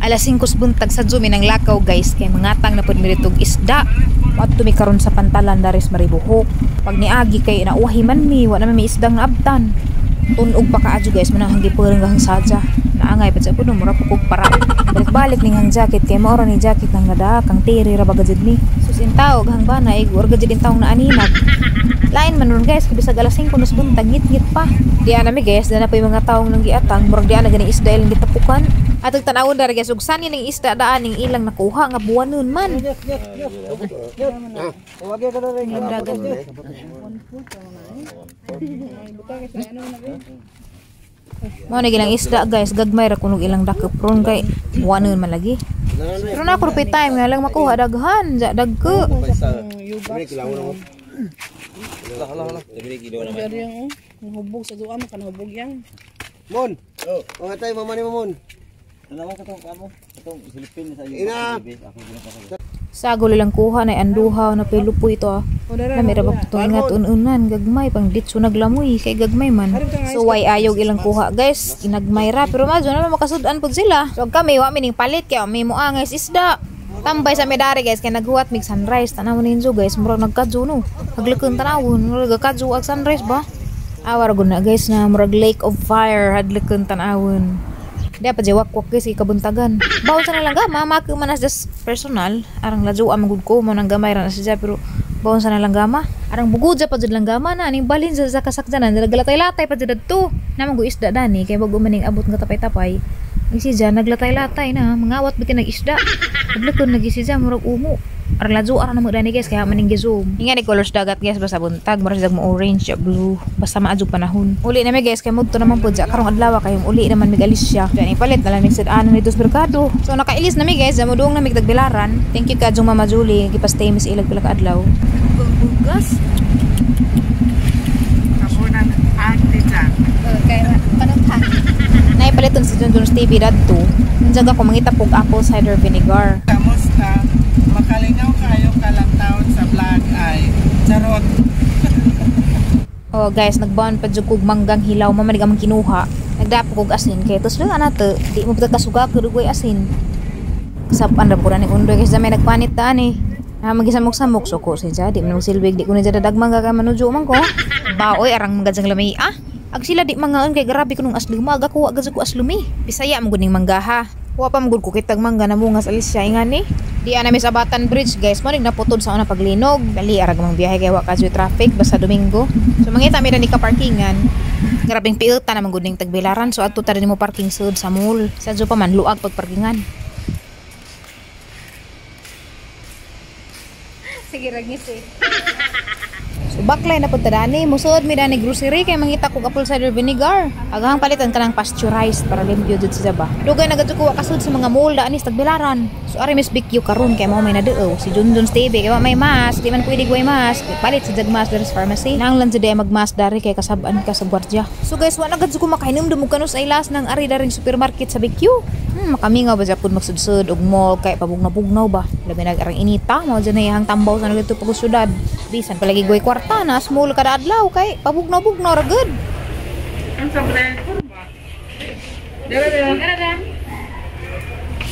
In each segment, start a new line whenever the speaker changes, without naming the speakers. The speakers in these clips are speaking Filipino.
Alas 5 buntag sa Zoom nang lakaw guys kay mangatang na pud mi ditog isda. Adto mi karon sa pantalan daris maribuhok. Pag niagi kay nauwahi man mi wa na mi isdang naabtan. Tunog pa kaadyo guys manang gipuring hang sadya. Naangay pa sa puno mura pukog para. Balik-balik ning hang jacket kay mao ra ni jacket nang nada kang tiri ra bagad mi. Susin tawag hang bana igor gajud din taong naaninag. Lain man ron guys kay bisag alas 5 nos buntag ngit-ngit pa. Diyan na mi guys na pa yung mga taong nang giatang murag diyan na gani isda ilang gitapukan. Atog tanawon dari guys ug sani ning isda daan ning ilang nakuha nga buwanon man.
Wagi ka rin.
Mo na gilang isda guys gagmay ra kunog ilang dakep ron kay buwanon man lagi. Pero na ko rupit time nga lang makuha daghan, dagko.
Hala. Dili kido naman.
Dari yang hubog sa duwa mo kan hubog yang.
Mon. Oh, ngatay mama ni Mon.
Naman katong kamo. Katong Philippines sa iyo.
Ina.
Sagol lang kuha na anduhaw na pilupo ito ah. Namira ba ito ingat ununan gagmay pang ditso naglamoy kay gagmay man. So why ayog ilang kuha guys inagmay ra pero madyo na makasud-an pud sila. So kami wa mining palit kay may moangay isda. Tambay sa medari guys kay naghuwat mig sunrise tanawon ninyo guys murag nagkadyo no. Haglekon tanawon murag kadyo ag sunrise ba. Awar gud na guys na murag lake of fire hadlekon tanawon. Di pa jawak-wak guys kay kabuntagan. Bawal sa nalang gama, maki man as just personal. Arang ladyo amagud ko mo nang gamay ra na siya pero bawal sa nalang gama. Arang bugod sa pa jud lang gama na ning balin sa kasakjanan naglatay-latay pa jud adto. Namang go isda dani kay bago maning abot nga tapay-tapay. Isi dyan naglatay-latay na mangawat bitin nag-isda. Paglakon nag-isi dyan murag umo. Arang ladyo ara na mo dani guys kaya maning gi-zoom. Inga ni colors dagat guys basta buntag mura siya mo orange ya blue basta maadjog panahon. Uli na mi guys kay mudto naman pud sa karong adlaw kay uli naman mig alis siya. Dani palit na lang sad ano nito sa merkado. So nakailis na mi guys zamudong na mig dagbilaran. Thank you kadjong Mama Julie gipastay mi sa ilag pila ka adlaw. Bugas.
Kapunan ate dyan.
Kaya panuntan. Naipaliton si Junjun's TV dadto. Nandiyan ako mangita pog apple cider vinegar.
Kamusta? Makalingaw kayo kalang taon sa vlog ay charot.
Oh guys, nagbaon pa jud kog manggang hilaw mamanig amang kinuha. Nagdapo kog asin kay tos lang anato, di mo pud kasuga ko dugoy asin. Kasapan ra pura ni undoy kasi may nagpanit ta ani. Magisamok-samok so ko si jadi man silbig di ko ni jada dagmang ka manujo man ko. Baoy arang magajang lamay ah. Ag sila di mangaon kay grabe kunong asluma aga ko agad ko aslumi. Bisaya mo guning manggaha. Wa pa magud ko kitag mangga na mungas alis siya ingani. Di ana mi sa Batan Bridge guys, mo ning naputod sa una paglinog. Dali arag mang biyahe kay wa kadyo traffic basta Domingo. So mangita mi ni ka parkingan. Grabing piilta na magud ning tagbilaran so adto ta rin mo parking sud sa mall. Sadyo pa man luag pag parkingan. Sige ragis eh. So baklay na punta dani, musod mi dani grocery kay mangita kog apple cider vinegar. Aghang palitan ka ng pasteurized para limpyo jud siya ba. Dugay na gadto ko kasud sa mga mall daan is tagbilaran. So ari Miss BQ karon kay mao may naduo si Junjun's TV kay wa may mask, di man pwede way mask. Palit sa Jagmas Daris Pharmacy. Nang lang jud mag-mask dari kay kasab-an ka sa gwardiya. So guys, wa na gadto ko makainom dum kanos ay las nang ari daring supermarket sa BQ. Makamingaw ba japon magsudsud og mall kay pabugnaw-bugnaw ba. Labi nag arang inita mao dyan ay hang tambaw sa nagdto pag syudad. Bisan palagi goy kwarta na small kada adlaw kay pabugnaw-bugnaw ra gud.
Ang sablay ko ba? Dara.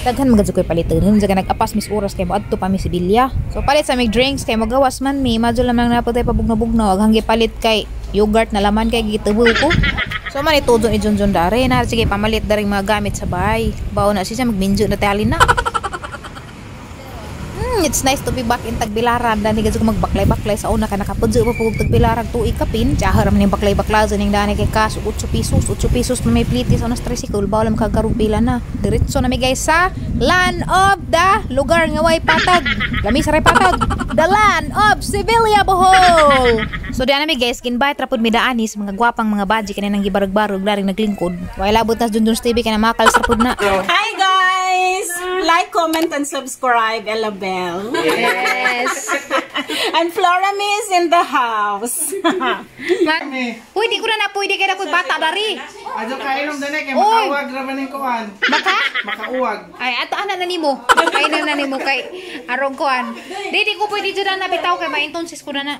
Daghan magad koy paliton jaga nag-apas mis oras kay moadto pa mi Sibilya. So palit sa mig drinks kay magawas man mi madyo lang nang napatay pabugnaw-bugnaw aghang gipalit kay yogurt na laman kay gitubo ko. So man itudo ni Junjun dare na sige pamalit daring mga gamit sa bahay. Baon na siya magminjo na talin na. It's nice to be back in Tagbilaran. Dani gadto ko magbaklay-baklay sa una ka nakapudyo pa pug Tagbilaran tuig kapin. Tsahar man ning baklay-baklazo ning dani kay kaso 8 pesos na may plitis sa unas tricycle bawo lang magkagarupila na. Diretso na mi guys sa land of the lugar nga way patag. Lami sa ray patag. The land of Sibilya, Bohol. So diyan mi guys ginbay trapod mi daanis mga gwapang mga baji kaninang gibarag-barog daring naglingkod. Way labot na Junjun's TV kana makal sa pud na.
Hi guys! Like, comment, and subscribe, Ella Bell.
Yes.
And Flora Mi is in the house.
Uy, di ko na pwede kaya ako bata dari.
Adyo kainom dani kay makauwag ra man ning kuan.
Baka?
Makauwag.
Ay, ato ana na nimo. Kainan na nimo kay arong kuan. Di ko pwede jud na bitaw kay maintonsis ko na na.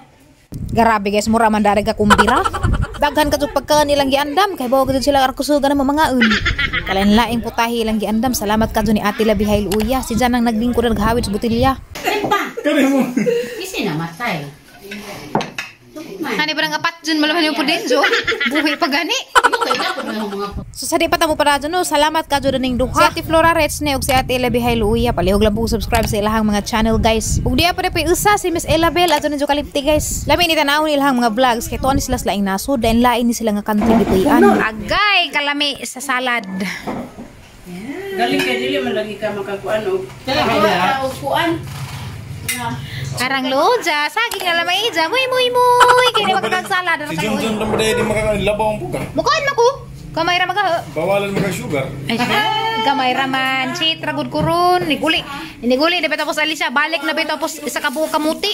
Grabe guys, mura man dari ka kumbira. daghan ka jud pagkaan ilang giandam kay bawa gud sila arkusugan na mamangaon. Kalanlaing putahi ilang giandam. Salamat ka jud ni Ate Labihay Uya. Si Jan ang naglingkod og hawid sa botilya.
Kani mo. Isi na matay.
Hani parang apat dyan malaman yung pudin, Jo. Buhay pa gani. So sa di pa tamo para dyan, no? Salamat ka dyan ning duha. Si Ate Flora Reds ne, og si Ate Labihay Uya. Palihog lang po subscribe sa ilahang mga channel, guys. Ug diya pa rin isa si Miss Elabel. Ato na dyan kalipti, guys. Lamin ni tanawin ilahang mga vlogs. Kaya tuwan ni sila slaing naso. Dahil lain ni sila nga country gituyan. Agay, kalami sa salad.
Galing kay dili man lagi ka makakuan og. Kaya kuan.
Karang loja, saging na lamay ija. Muy. Kaya di makakagsalad.
Si Junjun naman dahil di makakalabaw ang puka.
Mukaan mo ko. Kamay ra magaho.
Bawalan mo ka sugar.
Ay siya, gamay raman, cheat, ragod kurun, niguli, dapat tapos Alicia, balik na ba tapos isa ka buo kamuti.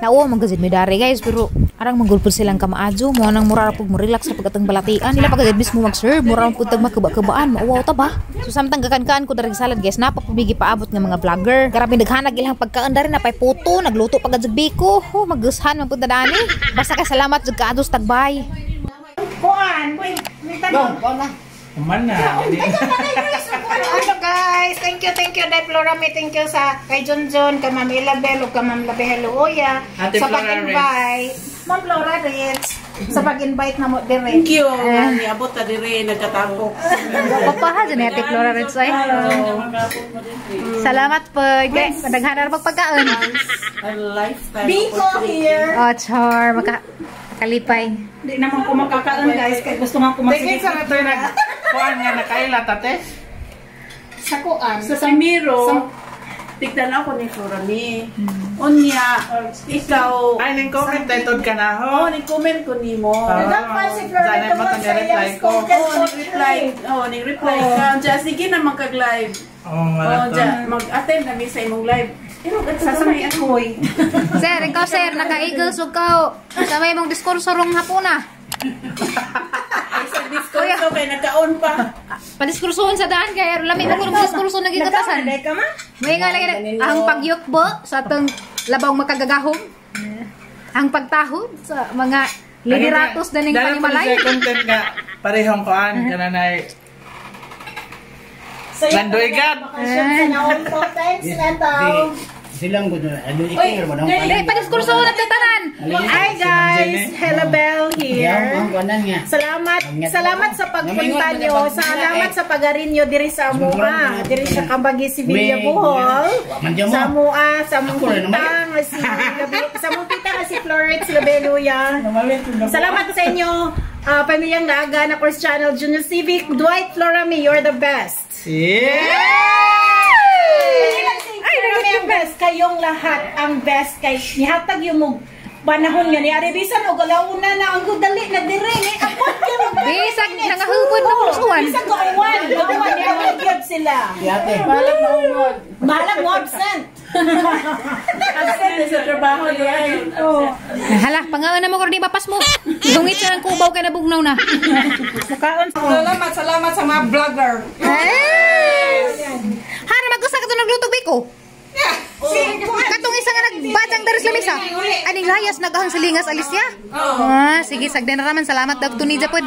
Nao, magazid may dari guys, pero arang manggulpod silang kamaadyo, mo nang mura pag mo-relax sa pagkatang balatian, nila pagkagad mismo mag-serve, mura pag tagmakaba-kabaan, mauwaw ta ba? So samtang gakan-kaan ko daring salad guys, napapabigi paabot ng mga vlogger, karami naghanag ilang pagkaan dari na pay puto, nagluto pagkagad biko, magushan, magpunta dani, basta kay salamat jud kaados tagbay.
Kuan, boy.
Kuman na.
Ano guys, thank you Dai Flora, thank you sa kay Junjun, kay Ma'am Elabel, ug kay Ma'am Labihay Uya
Ate
sa
Flora
pag-invite. Ma'am Flora Reds sa pag-invite na mo dire.
Thank you. Niabot ta dire nagkatapok.
Papaha dyan ni Ate Flora Reds ay. Salamat po. Madaghanan pagpagkaan.
Lifetime.
Biko here.
Oh, char. Makalipay.
Di naman ko makakaon guys, kay gusto nga ko
Tingin sa nato nag kuan nga nakaila tate.
sa kuan.
Sa Samiro. Tignan ako ni Florami. Unya, ikaw. Ay, ning comment taytod ka na ho. Ning comment ko nimo.
Nagpa si Florami
Sana mo tang reply ko. Ning reply ka. Diya, sige na magkag-live. Diya, mag-attend na mi sa imong live.
Sasamay ako eh.
Sir, ikaw sir, naka-eagles ug ka. Sa may mong diskurso rong hapuna.
Ay, sa diskurso kay nagkaon pa.
Padiskursoon sa daan kaya lami mo kung diskurso nagigatasan.
Nagkatasan ka ma?
May nga lagi ang pagyukbo sa atong labang makagagahom. Ang pagtahod sa mga lideratos na ning panimalay.
Dahil content nga parehong kuan kananay. Landoigat.
Sa naon po, thanks na tao.
Silang gusto na. Ano ikir mo nang
Dili padiskursoon at tanan.
Hi guys, Helabel here.
nga.
Salamat sa pagpunta nyo. Salamat sa pagarinyo diri sa Amua, diri sa Kambagi Sevilla Bohol. Sa Amua, sa Mungkita nga si Florence Labeluya. Salamat sa inyo, pamilyang Naaga na Course Channel, Junior Civic, Dwight Florami, you're the best. Florami ang best, kayong lahat ang best kay nihatag yung panahon nga ni Aribisan o galauna na ang gudali na dire ni apot kayo
Bisag nangahubod na kursuan.
bisag gauwan ni awag sila balag mo absent
Sa trabaho diay.
Hala, pangalan na mo ko di mapas mo. Dungit siya ng kubaw kay nabugnaw na.
Salamat sa mga vlogger.
Hana magusta ka to naglutog biko. Katong isa nga nagbadang daris lamisa. Aning layas nagahang silingas Alicia. Sige sagday na raman salamat dag tuni japod.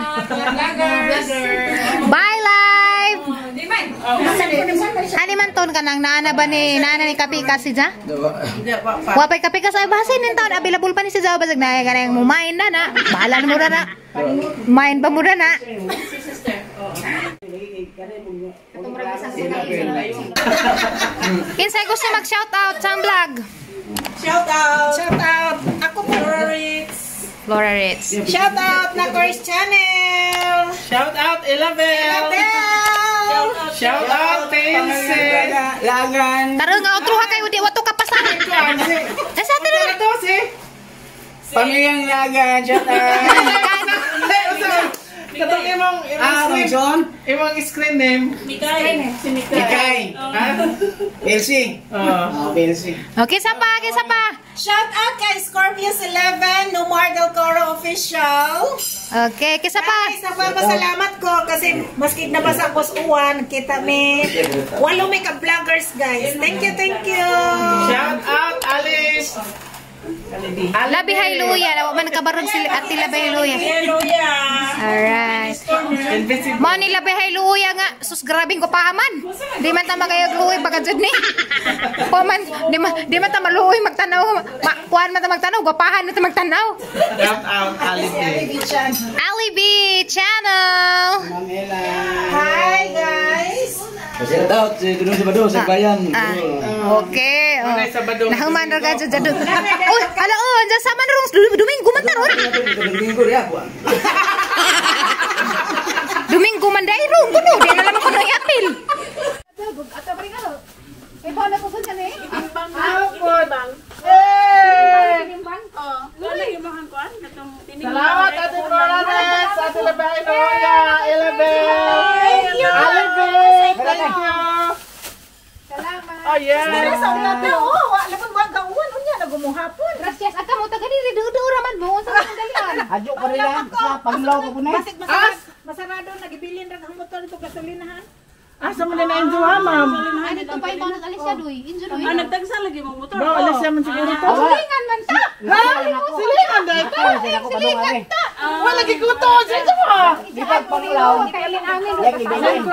Bye live. Ani man ton kanang naana ba ni naana ni Kapika si Ja? Wapay Kapika sa basin nin taon available pa ni si Ja basag na kanang mumain na. Bahala na mo na. Main pa mo na. Kinsay gusto mag-shoutout sa vlog?
Shout out.
ako
Flora Ritz.
Flora Ritz.
shout out na Course Channel
Shout out Elabel. Shout out Tense.
Lagan.
Taro nga outro ha kayo di wato kapasan. Asa atin na?
Ito si
Pamilyang lagan. Shout out.
Katong imong
Robinson.
imong screen name. Mikay. Si Mikay.
Ikay. Elsie. Elsie.
Okay, sapa.
shout out kay Scorpius 11 No More Del Coro Official.
Okay, kisa pa.
Guys, nagpapasalamat ko kasi maski nabasa ko sa uwan, kita me. Walo may ka-vloggers, guys. Thank you.
Shout out Alice.
Labi hailuya. Nawa man nakabaron si ati labi hailuya. Alright. Mo ni labi hailuya nga. Sus grabing ko paaman. Di man ta magayog luoy pagkajud ni. Paman di man ta maluoy magtanaw. Kuan man ta magtanaw, gapahan na ta magtanaw.
Shout out Ali
Ali B channel.
Hi guys!
Shout out si Gunung Sabado sa bayan.
Okay. Nahuman ra ka jud. Uy, ala anja sama na rong Domingo man taron.
Minggu ya, Bu.
Domingo man dai rong kuno, di na lamang kuno yapil.
Salamat Ate Flores, Ate Labailoya, Elevate, Elevate, thank you. Oh yeah.
Gracias aka mo taga diri dudu raman mo sa dalian.
Adyo pa rin lang. Sa paglaw ko po na.
Masarado, nagibilin rin ang motor ito gasolinahan.
Asa mo na na-enjoy ha, ma'am?
Ano to pa ito nag-alis siya doy? Injo doy.
Nagtagsa lagi mong motor. Bro, alis naman siguro to.
Silingan man ta.
Silingan dahil to.
Silingan ta.
Wala gikuto. Sino mo?
Di pagpanglaw.
Kailin amin.
Yan ibilin.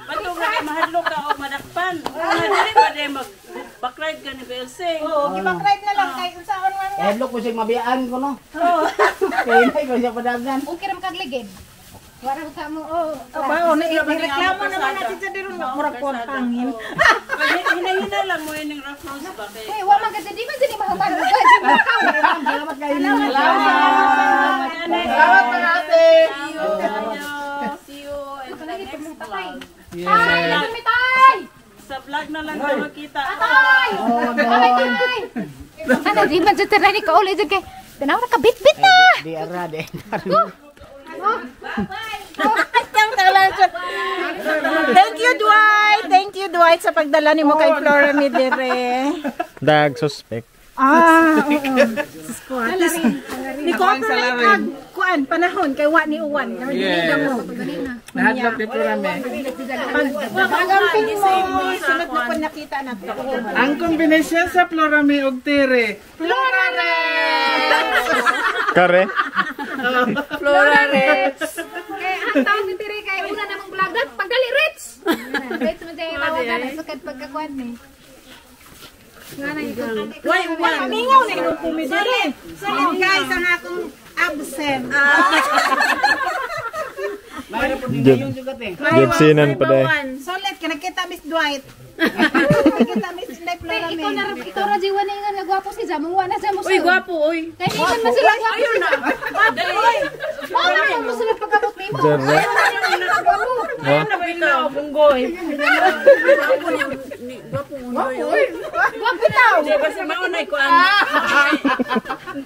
Matong na mahadlok ka o madakpan. Dili ba day mag-backride ka ni Belsing?
Oo, i-backride na lang kay unsaon man.
Look ko siyang mabiyaan ko no. Kaya ko siya padagan.
Okay ram kagligid. Wala ka mo.
Nireklamo naman natin sa dirun murag kon hangin.
Hina-hina lang mo yun yung rough nose ba?
Hey, wa man gadi man dili mahuman.
Salamat kayo.
Salamat mga ate.
See you in the next vlog.
Ay, lumitay.
Sa vlog na lang tayo makita.
Tay. Tay. Ano di man jud tani ka ulit jud kay. Tanaw ra ka bit-bit na.
Di ara de.
Thank you, Dwight. Thank you, Dwight, sa pagdala ni mo kay Flora Midere.
Dag suspect.
Ni cooperate kag kuan panahon kay wa ni uwan.
Nahadlok di Florame.
Pag-amping mo, sunod na pag nakita na to.
Ang kombinasyon sa Florame ug Tere. Florare!
Kare.
Florare!
Kay ang taon ni Tiri kay una namang vlog dat pagdali rich. Rich mo jay tawagan sukad pagkakuan ni.
Why uwan? Mingaw na yung kumidere. Solid guys ang akong absent.
Gipsinan pa dai.
Solid ka nakita Miss Dwight. Nakita Miss Inday Flora.
Ikaw ra jiwa ni nga gwapo si Jamu wa na sa mo.
Uy, gwapo, uy.
Kay ni man sila gwapo. Ayun na. Wala mo sila pagkabot nimo.
Jarra.
Ayun na ba ikaw, bunggoy?
Gwapo daw.
Di ba si maunay ko ang...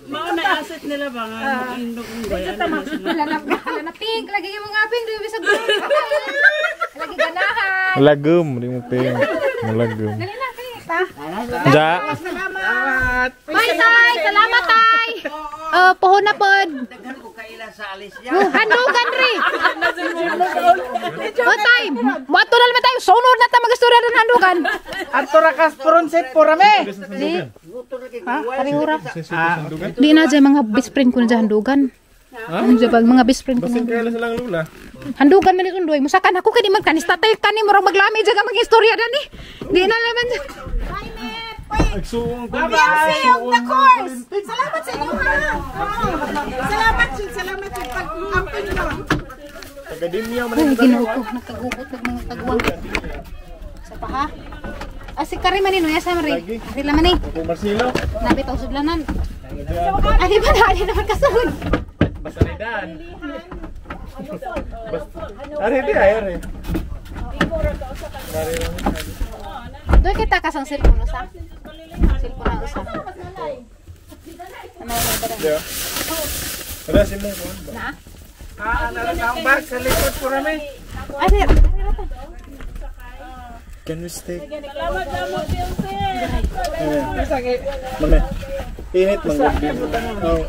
Maunay asset nila ba nga? Indog bunggoy.
Hala na pink lagi yung mga pink dili sa gulo. Lagi ganahan.
Lagum, di mo ping. Malagum.
Dali na kay.
Ja.
Salamat!
Bye tay, salamat tay. Pohon na pod. Handugan ri. O tay, moto na naman tayo. Sunod na ta magastura ng handugan.
Ato ra kas pronset porame.
Parihura. Di na dyan mga best friend ko na dyan handugan. Ano dyan pag mga best friend ko na.
Kaya silang lula.
Handugan man itong doy. Musakan ako kaya di magkanis tatay kani murang maglami dyan ka mag-istorya dan eh. Di na naman dyan.
Agsuong ko.
Salamat sa inyo ha. Salamat sa pag-amping nyo.
Akademya man.
Ay, ginuko. Nakagugot ng mga taguang. Sa pa ha? Si Kari man ya sa Mari. Ari laman eh.
Ako Marcelo.
Nabitaw sudlanan. Ari ba na? Ari naman kasunod.
Basaridan. Ari di ayer eh.
Doy kita kasang cellphone usa. Cellphone na usa.
Yeah. Ada si mo ko.
Na?
Ang bag sa likod porame.
Ari.
Can we stay?
Sige.
Mame. Init man gabi. Oh.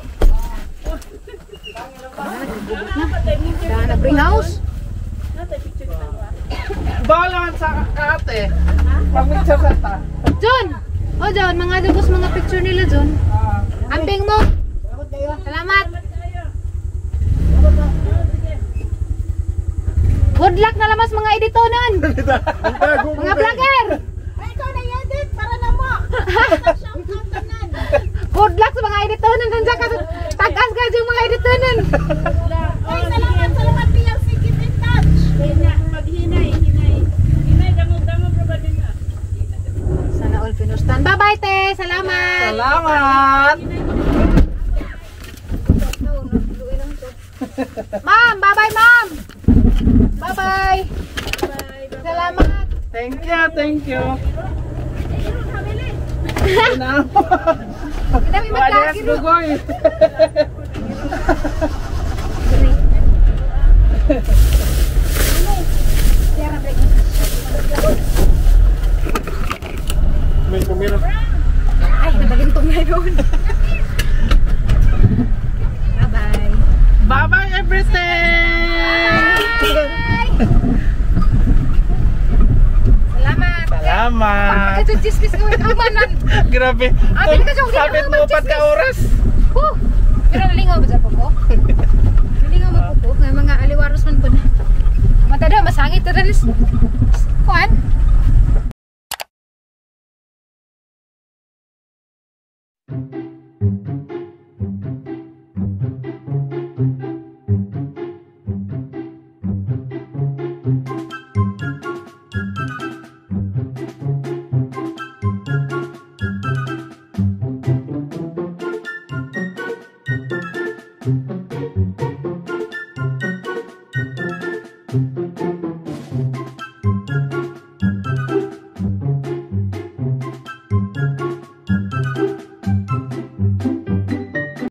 Na bring house.
Bawal naman sa kaate. Pag-picture sa ta.
John. Oh, John, mga dugos mga picture nila, John. Amping mo. Salamat. Good luck na lamas mga editonon. Mga vlogger.
Ikaw na edit para na mo.
Good luck sa mga editonon. Nandiyan ka, tagas ka yung mga editonon.
Ay, salamat PLC Keep in Touch.
Maghinay, hinay. Hinay, dangog-dangog pa ba din nga?
Sana all pinustan. Bye-bye, te. Salamat.
Salamat!
Ma'am, bye-bye, ma'am. Bye-bye. Salamat.
Thank you.
Dami
Wales
magkakiro.
Dugoy.
May kumira.
Ay, nabalintong na yun. Bye-bye.
Bye-bye everything!
Salamat.
Salamat!
Ito, chismis ko yung amanan.
Grabe.
Abi ka jong
Kapit mo pat ka oras.
Pero nalingaw ba sa po ko? Nalingaw mo po ko. Ngay mga aliwaros man po na. Matada, masangit na rin. Kuan?